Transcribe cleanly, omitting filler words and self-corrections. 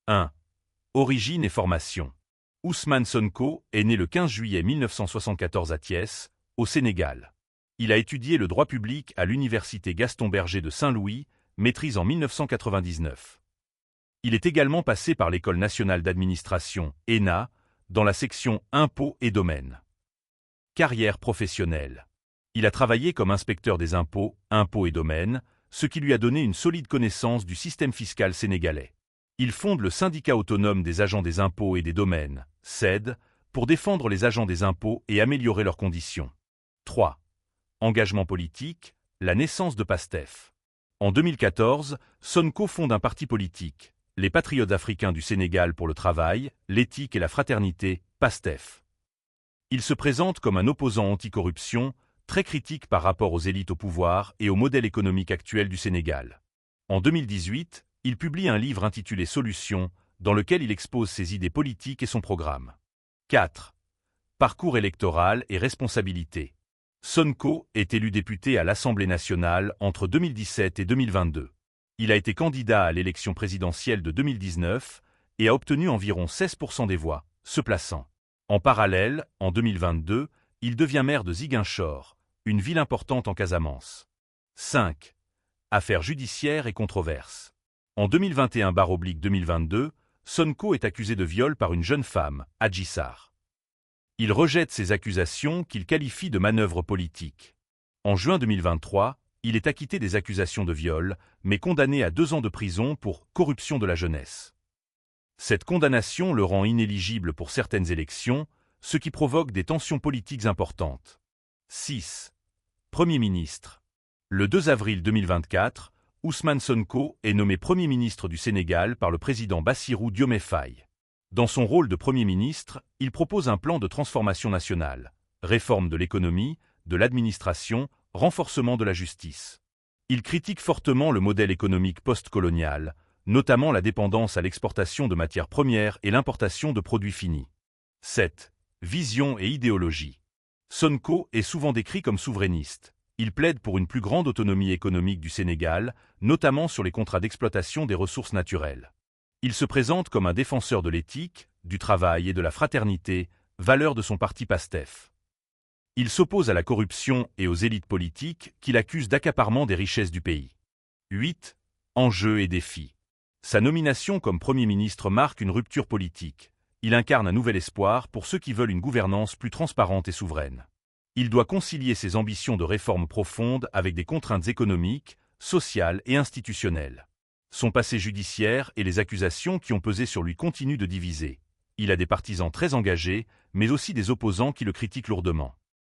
1. Origine et formation. Ousmane Sonko est né le 15 juillet 1974 à Thiès, au Sénégal. Il a étudié le droit public à l'université Gaston Berger de Saint-Louis, maîtrise en 1999. Il est également passé par l'École nationale d'administration, ENA, dans la section Impôts et domaines. Carrière professionnelle. Il a travaillé comme inspecteur des impôts, impôts et domaines, ce qui lui a donné une solide connaissance du système fiscal sénégalais. Il fonde le syndicat autonome des agents des impôts et des domaines, SAID, pour défendre les agents des impôts et améliorer leurs conditions. 3. Engagement politique, la naissance de PASTEF. En 2014, Sonko fonde un parti politique, les Patriotes africains du Sénégal pour le travail, l'éthique et la fraternité, PASTEF. Il se présente comme un opposant anticorruption, très critique par rapport aux élites au pouvoir et au modèle économique actuel du Sénégal. En 2018, il publie un livre intitulé Solutions, dans lequel il expose ses idées politiques et son programme. 4. Parcours électoral et responsabilité. Sonko est élu député à l'Assemblée nationale entre 2017 et 2022. Il a été candidat à l'élection présidentielle de 2019 et a obtenu environ 16% des voix, se plaçant. En parallèle, en 2022, il devient maire de Ziguinchor, une ville importante en Casamance. 5. Affaires judiciaires et controverses. En 2021/2022, Sonko est accusé de viol par une jeune femme, Adji Sarr. Il rejette ces accusations qu'il qualifie de manœuvres politiques. En juin 2023, il est acquitté des accusations de viol, mais condamné à 2 ans de prison pour corruption de la jeunesse. Cette condamnation le rend inéligible pour certaines élections, ce qui provoque des tensions politiques importantes. 6. Premier ministre. Le 2 avril 2024, Ousmane Sonko est nommé Premier ministre du Sénégal par le président Bassirou Diomaye Faye. Dans son rôle de Premier ministre, il propose un plan de transformation nationale, réforme de l'économie, de l'administration, renforcement de la justice. Il critique fortement le modèle économique post-colonial, notamment la dépendance à l'exportation de matières premières et l'importation de produits finis. 7. Vision et idéologie. Sonko est souvent décrit comme souverainiste. Il plaide pour une plus grande autonomie économique du Sénégal, notamment sur les contrats d'exploitation des ressources naturelles. Il se présente comme un défenseur de l'éthique, du travail et de la fraternité, valeurs de son parti PASTEF. Il s'oppose à la corruption et aux élites politiques qu'il accuse d'accaparement des richesses du pays. 8. Enjeux et défis. Sa nomination comme Premier ministre marque une rupture politique. Il incarne un nouvel espoir pour ceux qui veulent une gouvernance plus transparente et souveraine. Il doit concilier ses ambitions de réforme profonde avec des contraintes économiques, sociales et institutionnelles. Son passé judiciaire et les accusations qui ont pesé sur lui continuent de diviser. Il a des partisans très engagés, mais aussi des opposants qui le critiquent lourdement.